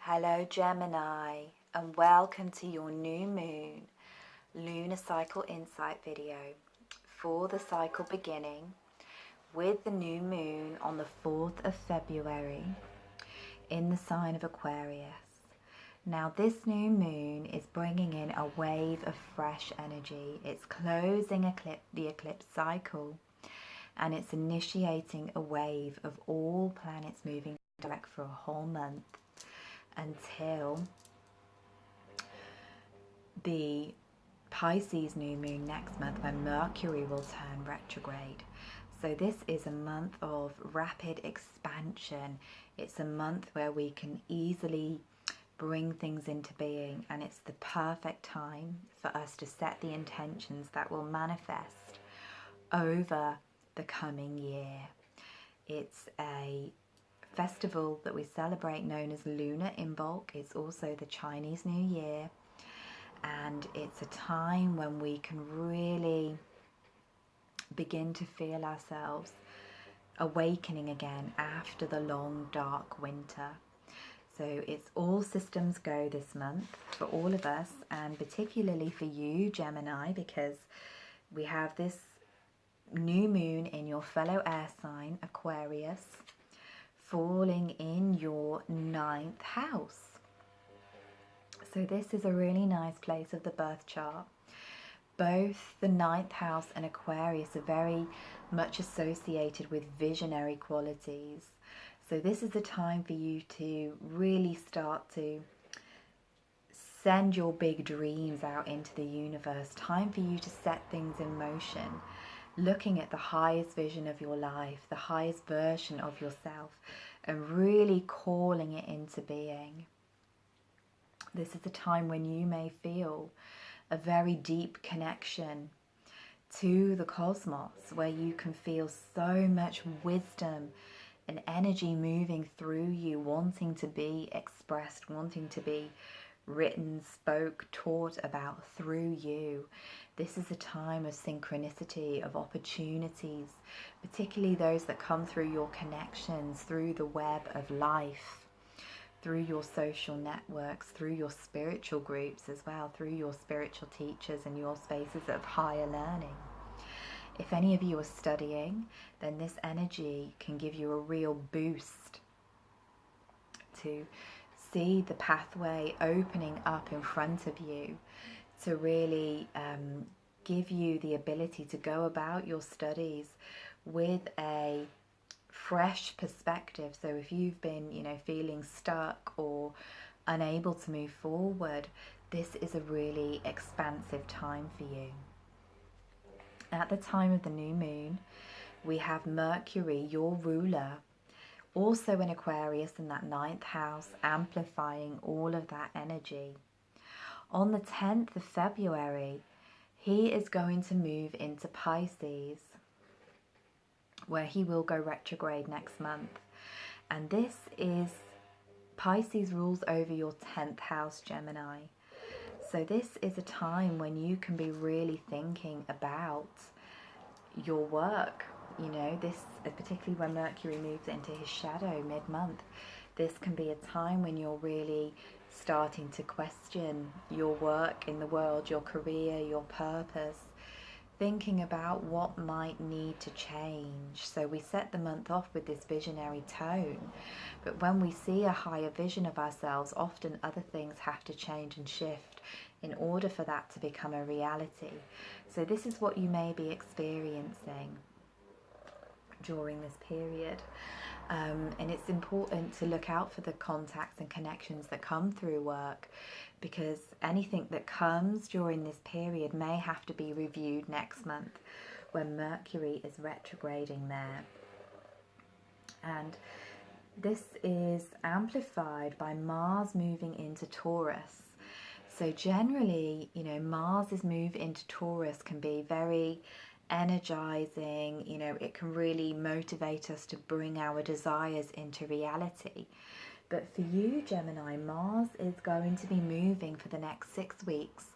Hello Gemini, and welcome to your new moon lunar cycle insight video for the cycle beginning with the new moon on the 4th of February in the sign of Aquarius. Now this new moon is bringing in a wave of fresh energy. It's closing the eclipse cycle, and it's initiating a wave of all planets moving direct for a whole month until the Pisces new moon next month, when Mercury will turn retrograde. So this is a month of rapid expansion. It's a month where we can easily bring things into being, and it's the perfect time for us to set the intentions that will manifest over the coming year. It's a festival that we celebrate known as Lunar Imbolc. It's also the Chinese New Year, and it's a time when we can really begin to feel ourselves awakening again after the long dark winter. So it's all systems go this month for all of us, and particularly for you Gemini, because we have this new moon in your fellow air sign Aquarius falling in your 9th house. So this is a really nice place of the birth chart. Both the 9th house and Aquarius are very much associated with visionary qualities. So this is a time for you to really start to send your big dreams out into the universe. Time for you to set things in motion, looking at the highest vision of your life, the highest version of yourself, and really calling it into being. This is a time when you may feel a very deep connection to the cosmos, where you can feel so much wisdom and energy moving through you, wanting to be expressed, wanting to be written, spoke, taught about through you. This is a time of synchronicity, of opportunities, particularly those that come through your connections, through the web of life, through your social networks, through your spiritual groups as well, through your spiritual teachers and your spaces of higher learning. If any of you are studying, then this energy can give you a real boost to see the pathway opening up in front of you, to really give you the ability to go about your studies with a fresh perspective. So if you've been, feeling stuck or unable to move forward, this is a really expansive time for you. At the time of the new moon, we have Mercury, your ruler, also in Aquarius in that 9th house, amplifying all of that energy. On the 10th of February, he is going to move into Pisces, where he will go retrograde next month. And this is, Pisces rules over your 10th house, Gemini. So this is a time when you can be really thinking about your work. This, particularly when Mercury moves into his shadow mid-month, this can be a time when you're really starting to question your work in the world, your career, your purpose, thinking about what might need to change. So we set the month off with this visionary tone, but when we see a higher vision of ourselves, often other things have to change and shift in order for that to become a reality. So this is what you may be experiencing during this period. And it's important to look out for the contacts and connections that come through work, because anything that comes during this period may have to be reviewed next month when Mercury is retrograding there. And this is amplified by Mars moving into Taurus. So generally, Mars's move into Taurus can be very energizing. It can really motivate us to bring our desires into reality. But for you, Gemini, Mars is going to be moving for the next 6 weeks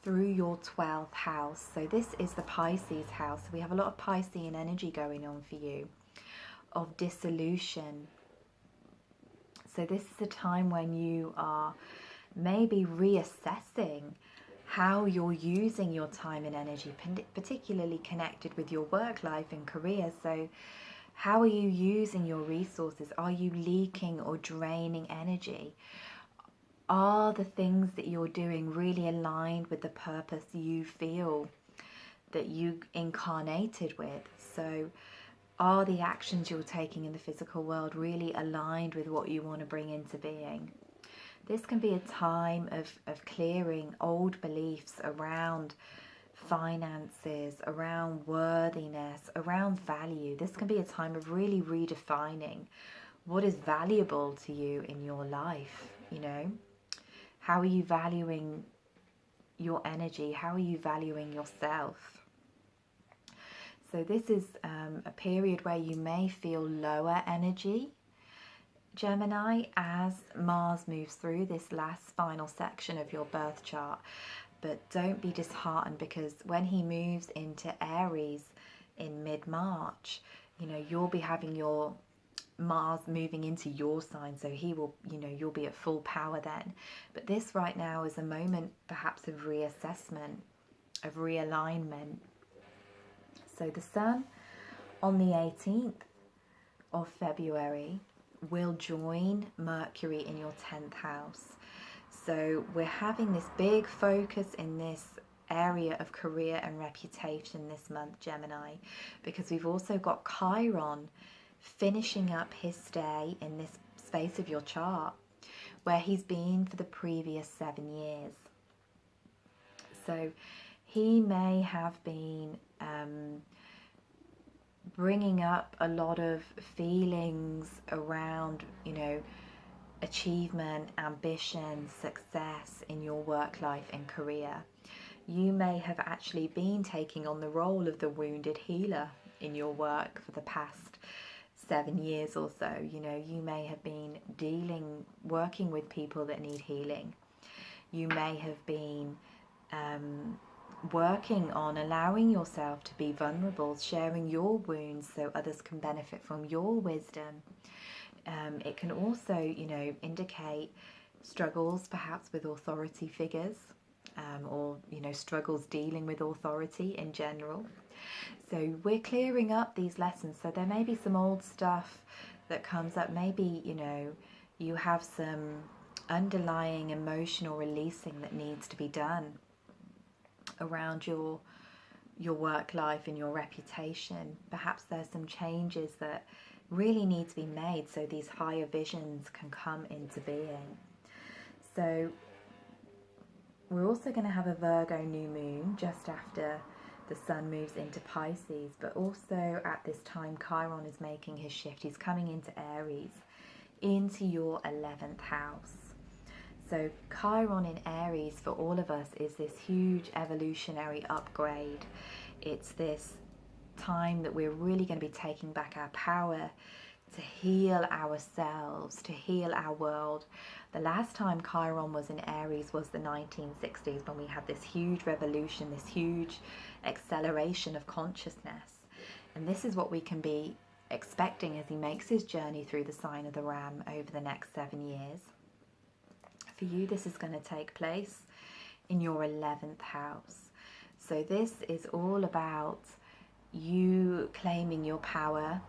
through your 12th house. So this is the Pisces house. We have a lot of Piscean energy going on for you, of dissolution. So this is a time when you are maybe reassessing how you're using your time and energy, particularly connected with your work life and career. So how are you using your resources? Are you leaking or draining energy? Are the things that you're doing really aligned with the purpose you feel that you incarnated with? So are the actions you're taking in the physical world really aligned with what you want to bring into being? This can be a time of clearing old beliefs around finances, around worthiness, around value. This can be a time of really redefining what is valuable to you in your life, you know? How are you valuing your energy? How are you valuing yourself? So this is a period where you may feel lower energy, Gemini, as Mars moves through this last final section of your birth chart. But don't be disheartened, because when he moves into Aries in mid-March, you know, you'll be having your Mars moving into your sign, so he will, you know, you'll be at full power then. But this right now is a moment perhaps of reassessment, of realignment. So the Sun on the 18th of February will join Mercury in your 10th house. So we're having this big focus in this area of career and reputation this month, Gemini, because we've also got Chiron finishing up his stay in this space of your chart where he's been for the previous 7 years. So he may have been bringing up a lot of feelings around, you know, achievement, ambition, success in your work life and career. You may have actually been taking on the role of the wounded healer in your work for the past 7 years or so. You know, you may have been working with people that need healing. You may have been working on allowing yourself to be vulnerable, sharing your wounds so others can benefit from your wisdom. It can also, you know, indicate struggles perhaps with authority figures, or, you know, struggles dealing with authority in general. So we're clearing up these lessons. So there may be some old stuff that comes up. Maybe, you know, you have some underlying emotional releasing that needs to be done around your work life and your reputation. Perhaps there's some changes that really need to be made so these higher visions can come into being. So we're also going to have a Virgo new moon just after the Sun moves into Pisces, but also at this time Chiron is making his shift. He's coming into Aries, into your 11th house. So Chiron in Aries for all of us is this huge evolutionary upgrade. It's this time that we're really going to be taking back our power to heal ourselves, to heal our world. The last time Chiron was in Aries was the 1960s, when we had this huge revolution, this huge acceleration of consciousness. And this is what we can be expecting as he makes his journey through the sign of the Ram over the next 7 years. For you, this is going to take place in your 11th house. So this is all about you claiming your power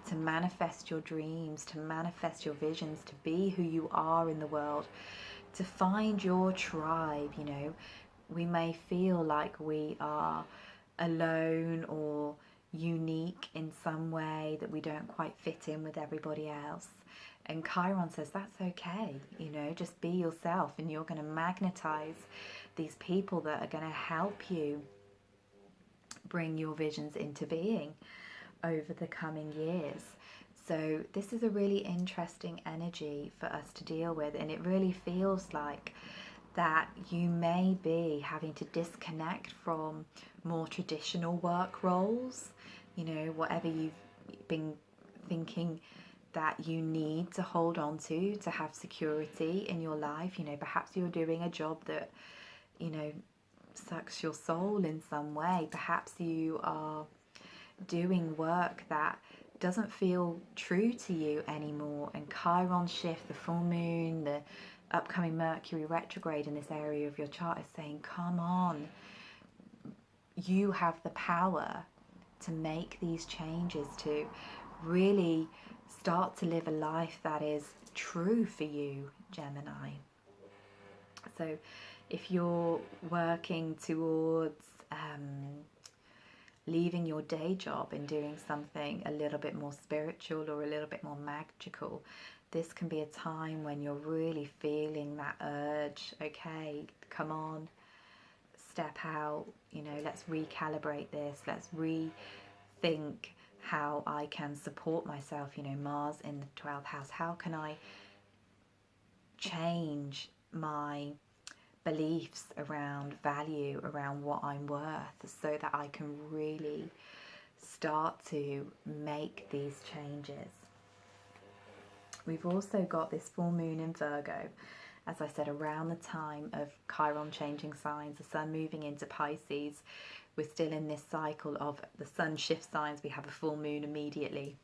to manifest your dreams, to manifest your visions, to be who you are in the world, to find your tribe. You know, we may feel like we are alone or unique in some way, that we don't quite fit in with everybody else. And Chiron says that's okay, you know, just be yourself and you're going to magnetize these people that are going to help you bring your visions into being over the coming years. So this is a really interesting energy for us to deal with, and it really feels like that you may be having to disconnect from more traditional work roles, you know, whatever you've been thinking that you need to hold on to have security in your life. You know, perhaps you're doing a job that, you know, sucks your soul in some way. Perhaps you are doing work that doesn't feel true to you anymore. And Chiron shift, the full moon, the upcoming Mercury retrograde in this area of your chart is saying, come on, you have the power to make these changes, to really start to live a life that is true for you, Gemini. So if you're working towards leaving your day job and doing something a little bit more spiritual or a little bit more magical, this can be a time when you're really feeling that urge. Okay, come on, step out, you know, let's recalibrate this, let's rethink how I can support myself. You know, Mars in the 12th house, how can I change my beliefs around value, around what I'm worth, so that I can really start to make these changes. We've also got this full moon in Virgo, as I said, around the time of Chiron changing signs, the sun moving into Pisces. We're still in this cycle of the sun shifts signs, we have a full moon immediately.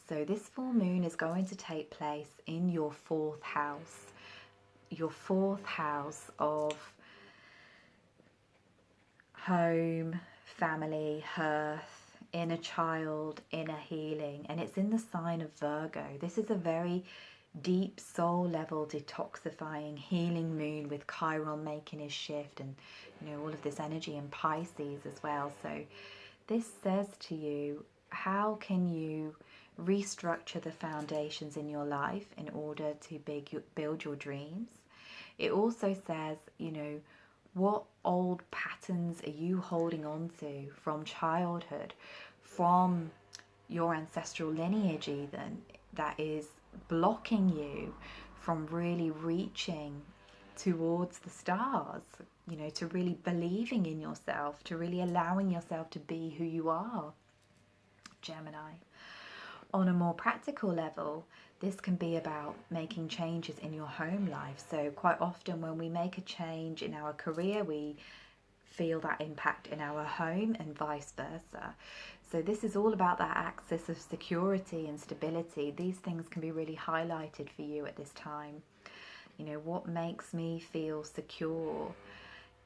So this full moon is going to take place in your 4th house. Your 4th house of home, family, hearth, inner child, inner healing, and it's in the sign of Virgo. This is a very deep soul level detoxifying healing moon, with Chiron making his shift, and you know, all of this energy in Pisces as well. So this says to you, how can you restructure the foundations in your life in order to build your dreams? It also says, you know, what old patterns are you holding on to from childhood, from your ancestral lineage even, that is blocking you from really reaching towards the stars, you know, to really believing in yourself, to really allowing yourself to be who you are, Gemini. On a more practical level, this can be about making changes in your home life. So quite often when we make a change in our career, we feel that impact in our home and vice versa. So this is all about that axis of security and stability. These things can be really highlighted for you at this time. You know, what makes me feel secure?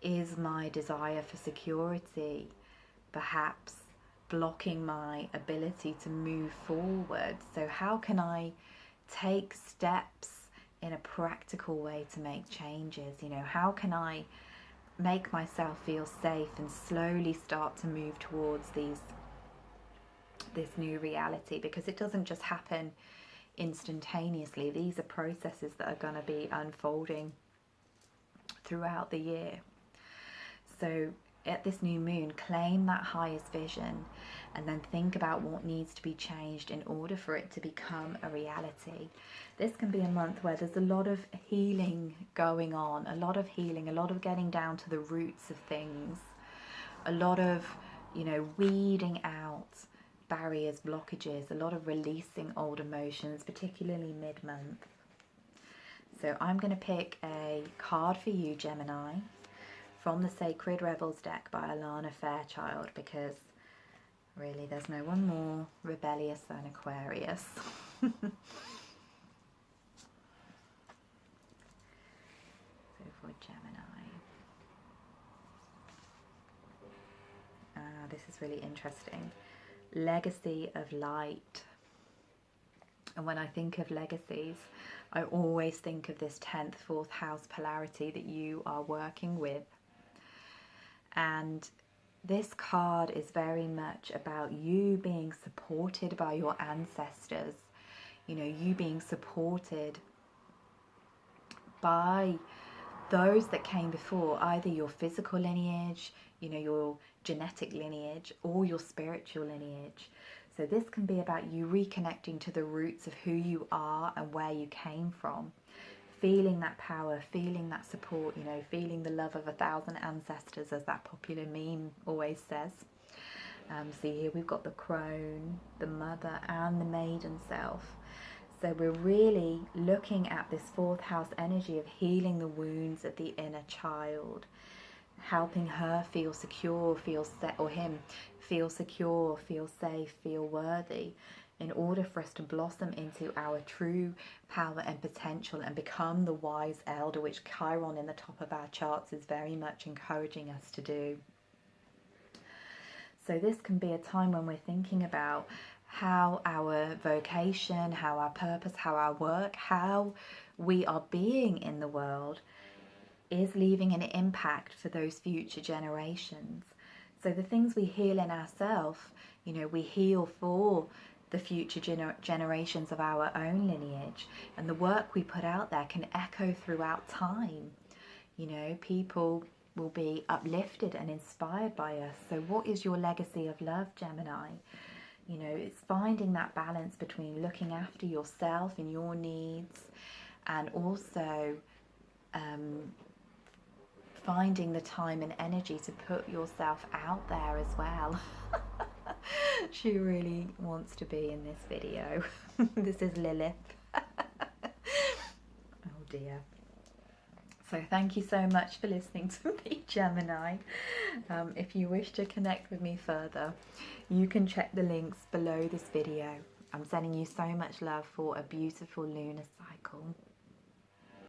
Is my desire for security perhaps blocking my ability to move forward? So how can I take steps in a practical way to make changes? You know, how can I make myself feel safe and slowly start to move towards this new reality? Because it doesn't just happen instantaneously. These are processes that are going to be unfolding throughout the year. So at this new moon, claim that highest vision and then think about what needs to be changed in order for it to become a reality. This can be a month where there's a lot of healing going on, a lot of healing, a lot of getting down to the roots of things, a lot of, you know, weeding out barriers, blockages, a lot of releasing old emotions, particularly mid-month. So I'm going to pick a card for you, Gemini, from the Sacred Revels deck by Alana Fairchild, because really there's no one more rebellious than Aquarius. So for Gemini. This is really interesting. Legacy of light. And when I think of legacies, I always think of this 10th, 4th house polarity that you are working with. And this card is very much about you being supported by your ancestors, you know, you being supported by those that came before, either your physical lineage, you know, your genetic lineage, or your spiritual lineage. So this can be about you reconnecting to the roots of who you are and where you came from. Feeling that power, feeling that support, you know, feeling the love of 1,000 ancestors, as that popular meme always says. See here we've got the crone, the mother, and the maiden self. So we're really looking at this 4th house energy of healing the wounds of the inner child, helping her feel secure, feel set, or him feel secure, feel safe, feel worthy. in order for us to blossom into our true power and potential and become the wise elder, which Chiron in the top of our charts is very much encouraging us to do. So this can be a time when we're thinking about how our vocation, how our purpose, how our work, how we are being in the world is leaving an impact for those future generations. So the things we heal in ourselves, you know, we heal for the future generations of our own lineage, and the work we put out there can echo throughout time. You know, people will be uplifted and inspired by us. So what is your legacy of love, Gemini? You know, it's finding that balance between looking after yourself and your needs, and also finding the time and energy to put yourself out there as well. She really wants to be in this video. This is Lilith. Oh dear. So thank you so much for listening to me, Gemini. If you wish to connect with me further, you can check the links below this video. I'm sending you so much love for a beautiful lunar cycle.